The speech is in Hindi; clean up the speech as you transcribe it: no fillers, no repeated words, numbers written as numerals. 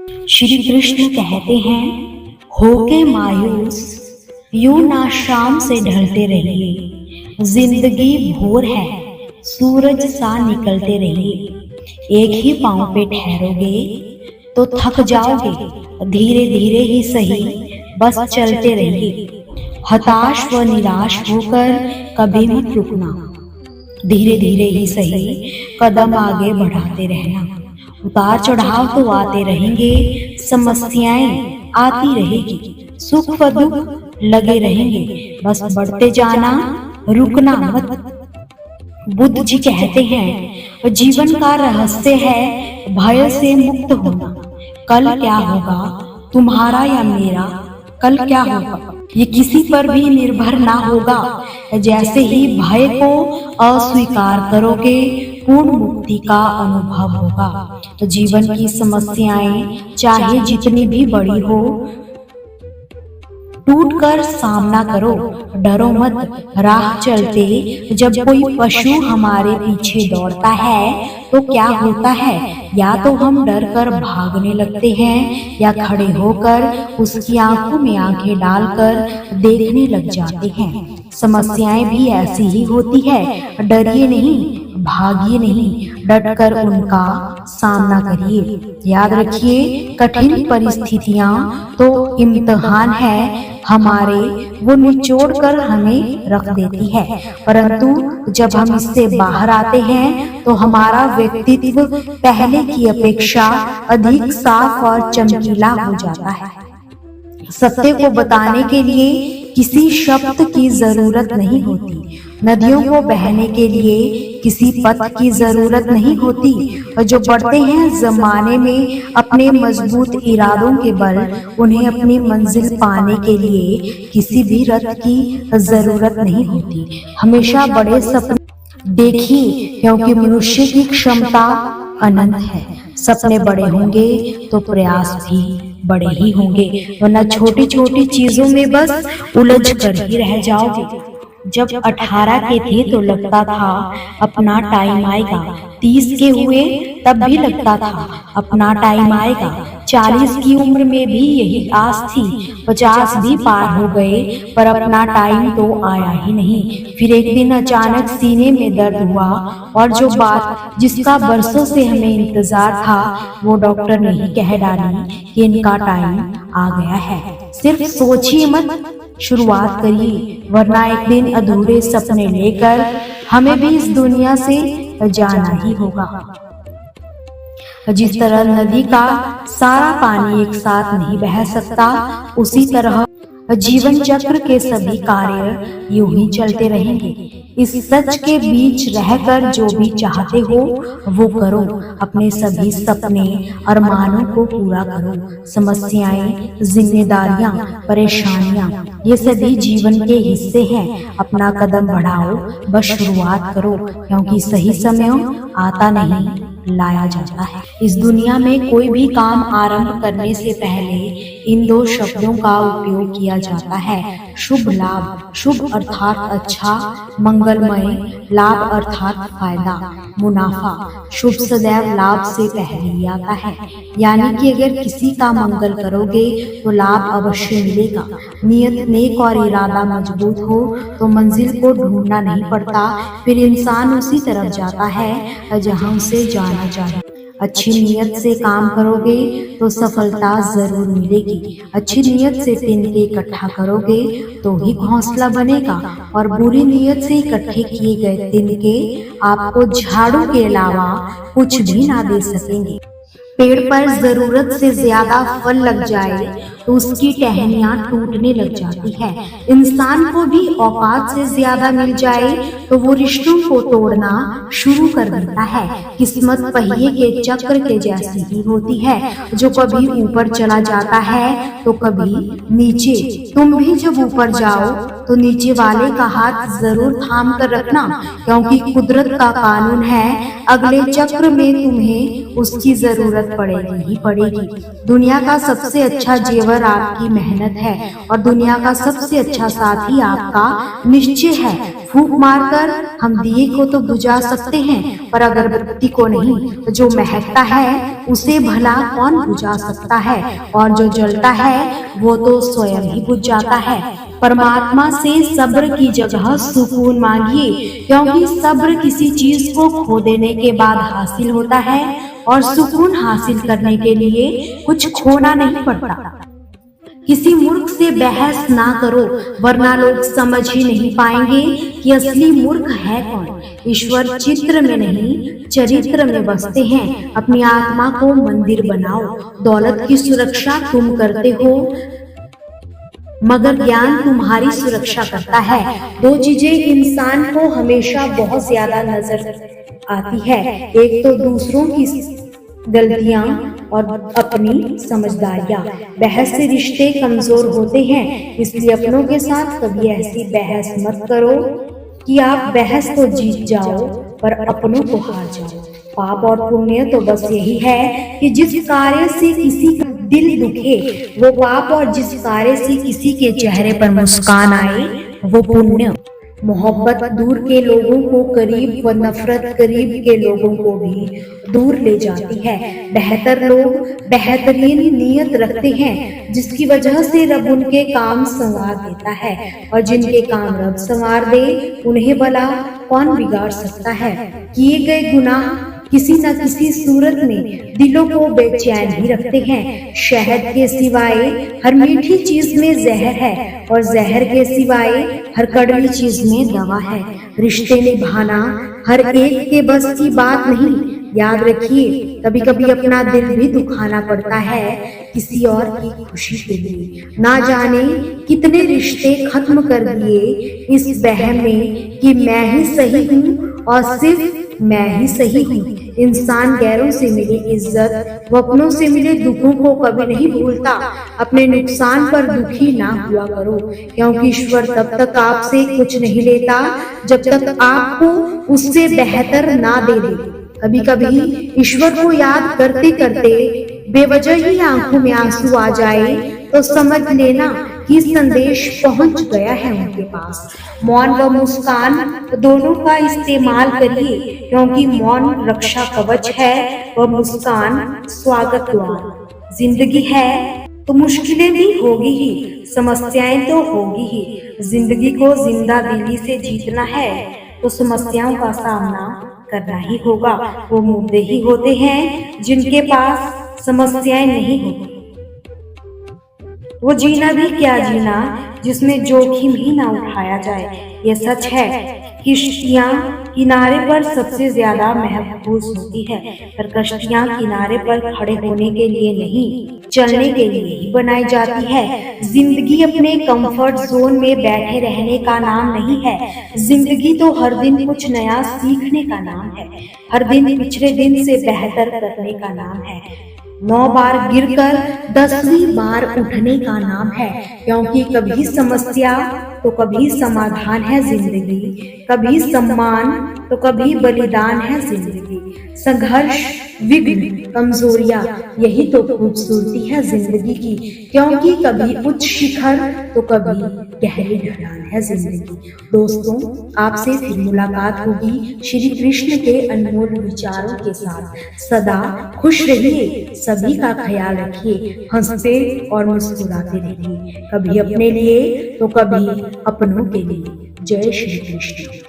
श्री कृष्ण कहते हैं, होके मायूस यूं ना शाम से ढलते रहिए, जिंदगी भोर है सूरज सा निकलते रहिए। एक ही पांव पे ठहरोगे तो थक जाओगे, धीरे धीरे ही सही बस चलते रहिए। हताश व निराश होकर कभी मत रुकना, धीरे धीरे ही सही कदम आगे बढ़ाते रहना। उतार चढ़ाव तो आते रहेंगे, समस्याएं आती रहेगी, सुख व दुख लगे रहेंगे, बस बढ़ते जाना, रुकना मत। बुद्ध जी कहते हैं, जीवन का रहस्य है भय से मुक्त होना। कल क्या होगा तुम्हारा या मेरा, कल क्या होगा ये किसी पर भी निर्भर ना होगा। जैसे ही भय को अस्वीकार करोगे, पूर्ण मुक्ति का अनुभव होगा। तो जीवन की समस्याएं चाहे जितनी भी बड़ी हो, टूट कर सामना करो, डरो मत। राह चलते जब कोई पशु हमारे पीछे दौड़ता है तो क्या होता है, या तो हम डर कर भागने लगते हैं या खड़े होकर उसकी आंखों में आंखें डालकर देखने लग जाते हैं। समस्याएं भी ऐसी ही होती है, डरिए नहीं, भागिए नहीं, डटकर उनका सामना करिए। याद रखिए, कठिन परिस्थितियां तो इम्तिहान है हमारे, वो निचोड़ कर हमें रख देती है, परंतु जब हम इससे बाहर आते हैं तो हमारा व्यक्तित्व पहले की अपेक्षा अधिक साफ और चमकीला हो जाता है। सत्य को बताने के लिए किसी शब्द की जरूरत नहीं होती, नदियों को बहने के लिए किसी पथ की जरूरत नहीं होती, और जो बढ़ते हैं जमाने में अपने मजबूत इरादों के बल, उन्हें अपनी मंजिल पाने के लिए किसी भी रथ की जरूरत नहीं होती। हमेशा बड़े सपने देखिए, क्योंकि मनुष्य की क्षमता अनंत है। सपने बड़े होंगे तो प्रयास भी बड़े ही होंगे, वरना छोटी छोटी चीजों में बस उलझ कर ही रह जाओगे। जब 18 के थे तो लगता था अपना टाइम आएगा, 30 के हुए तब भी लगता था अपना टाइम आएगा, 40 की उम्र में भी यही आस थी, 50 भी पार हो गए पर अपना टाइम तो आया ही नहीं। फिर एक दिन अचानक सीने में दर्द हुआ और जो बात जिसका बरसों से हमें इंतजार था, वो डॉक्टर ने ही कह डाली कि इनका टाइम आ गया है। सिर्फ सोचिए मत, शुरुआत करिए, वरना एक दिन अधूरे सपने लेकर हमें भी इस दुनिया से जाना ही होगा। जिस तरह नदी का सारा पानी एक साथ नहीं बह सकता, उसी तरह जीवन चक्र के सभी कार्य यूं ही चलते रहेंगे। इस सच के बीच रहकर जो भी चाहते हो वो करो, अपने सभी सपने अरमानों को पूरा करो। समस्याएं, जिम्मेदारियां, परेशानियां, ये सभी जीवन के हिस्से हैं। अपना कदम बढ़ाओ, बस शुरुआत करो, क्योंकि सही समय आता नहीं, लाया जाता है। इस दुनिया में कोई भी काम आरंभ करने से पहले इन दो शब्दों का उपयोग किया जाता है, शुभ लाभ। शुभ अर्थात अच्छा, मंगलमय, लाभ अर्थात फायदा, मुनाफा। शुभ सदैव लाभ से पहले ही आता है, यानी कि अगर किसी का मंगल करोगे तो लाभ अवश्य मिलेगा। नियत नेक और इरादा मजबूत हो तो मंजिल को ढूंढना नहीं पड़ता, फिर इंसान उसी तरफ जाता है जहां उसे जाना चाहिए। अच्छी नियत से काम करोगे तो सफलता जरूर मिलेगी। अच्छी नियत से तिनके इकट्ठा करोगे तो ही घोंसला बनेगा, और बुरी नियत से इकट्ठे किए गए तिनके आपको झाड़ू के अलावा कुछ भी ना दे सकेंगे। पेड़ पर जरूरत से ज्यादा फल लग जाए तो उसकी टहनियां टूटने लग जाती है। इंसान को भी औकात से ज्यादा मिल जाए तो वो रिश्तों को तोड़ना शुरू कर देता है। किस्मत पहिए के चक्र के जैसी ही होती है, जो कभी ऊपर चला जाता है तो कभी नीचे। तुम भी जब ऊपर जाओ तो नीचे वाले का हाथ जरूर थाम कर रखना, क्योंकि कुदरत का कानून है, अगले चक्र में तुम्हें उसकी जरूरत पड़ेगी ही पड़ेगी। दुनिया का सबसे अच्छा जेवर आपकी मेहनत है, और दुनिया का सबसे अच्छा साथी आपका निश्चय है। फूंक मारकर हम दिए को तो बुझा सकते हैं, पर अगरबत्ती को नहीं। तो जो महकता है उसे भला कौन बुझा सकता है, और जो जलता है वो तो स्वयं ही बुझ जाता है। परमात्मा से सब्र की जगह सुकून मांगिए, क्योंकि सब्र किसी चीज को खो देने के बाद हासिल होता है, और सुकून हासिल करने के लिए कुछ खोना नहीं पड़ता। किसी मूर्ख से बहस ना करो, वरना लोग समझ ही नहीं पाएंगे कि असली मूर्ख है कौन। ईश्वर चित्र में नहीं चरित्र में बसते हैं। अपनी आत्मा को मंदिर बनाओ। दौलत की सुरक्षा तुम करते हो, मगर ज्ञान तुम्हारी सुरक्षा करता है। दो चीजें इंसान को हमेशा बहुत ज्यादा नजर आती है, एक तो दूसरों की गलतियां और अपनी समझदारियां। बहस से रिश्ते कमजोर होते हैं, इसलिए अपनों के साथ कभी ऐसी बहस मत करो कि आप बहस तो जीत जाओ पर अपनों को हार जाओ। पाप और पुण्य तो बस यही है कि जिस कार्य से किसी का दिल दुखे वो पाप, और जिस कार्य से किसी के चेहरे पर मुस्कान आए वो पुण्य। मोहब्बत दूर के लोगों को करीब व नफरत करीब के लोगों को भी दूर ले जाती है। बेहतर लोग बेहतरीन नीयत रखते हैं, जिसकी वजह से रब उनके काम संवार देता है, और जिनके काम रब संवार दे उन्हें भला कौन बिगाड़ सकता है। किए गए गुनाह किसी न किसी सूरत में दिलों को बेचैन ही रखते हैं। शहद के सिवाय हर मीठी चीज में जहर है, और जहर के सिवाय हर कड़वी चीज में दवा है। रिश्ते निभाना हर एक के बस की बात नहीं। याद रखिए, कभी कभी अपना दिल भी दुखाना पड़ता है किसी और की खुशी के लिए। ना जाने कितने रिश्ते खत्म कर दिए इस वहम में कि मैं ही सही हूँ और सिर्फ मैं ही सही हूँ। इंसान गैरों से मिली इज्जत व अपनों से मिले दुखों को कभी नहीं भूलता। अपने नुकसान पर दुखी ना हुआ करो, क्योंकि ईश्वर तब तक आपसे कुछ नहीं लेता जब तक आपको उससे बेहतर ना दे दे। कभी कभी ईश्वर को याद करते करते बेवजह ही आंखों में आंसू आ जाए तो समझ लेना कि संदेश पहुंच गया है उनके पास। मौन व मुस्कान दोनों का इस्तेमाल करिए, क्योंकि मौन रक्षा कवच है व मुस्कान स्वागत द्वार। जिंदगी है तो मुश्किलें भी होगी ही, समस्याएं तो होगी ही। जिंदगी को जिंदा दिली से जीतना है तो समस्याओं का सामना करना ही होगा। वो मुद्दे ही होते हैं जिनके पास समस्याएं नहीं होती। वो जीना भी क्या जीना जिसमें जोखिम ही ना उठाया जाए। ये सच है, किश्तियां किनारे पर सबसे ज्यादा महफूज होती है, पर कश्तियां किनारे पर खड़े होने के लिए नहीं, चलने के लिए ही बनाई जाती है। जिंदगी अपने कंफर्ट जोन में बैठे रहने का नाम नहीं है। जिंदगी तो हर दिन कुछ नया सीखने का नाम है, हर दिन पिछले दिन से बेहतर करने का नाम है। 9 बार गिरकर 10वीं बार उठने का नाम है, क्योंकि कभी समस्या तो कभी समाधान है जिंदगी, कभी सम्मान तो कभी बलिदान है जिंदगी। संघर्ष, विघ्न, कमजोरियां, यही तो खूबसूरती है जिंदगी की, क्योंकि कभी उच्च शिखर तो कभी गहरी ढलान है जिंदगी। दोस्तों, आपसे फिर मुलाकात होगी श्री कृष्ण के अनमोल विचारों के साथ। सदा खुश रहिए, सभी का ख्याल रखिए, हंसते और मुस्कुराते रहिए, कभी अपने लिए तो कभी अपनों के लिए। जय श्री कृष्ण।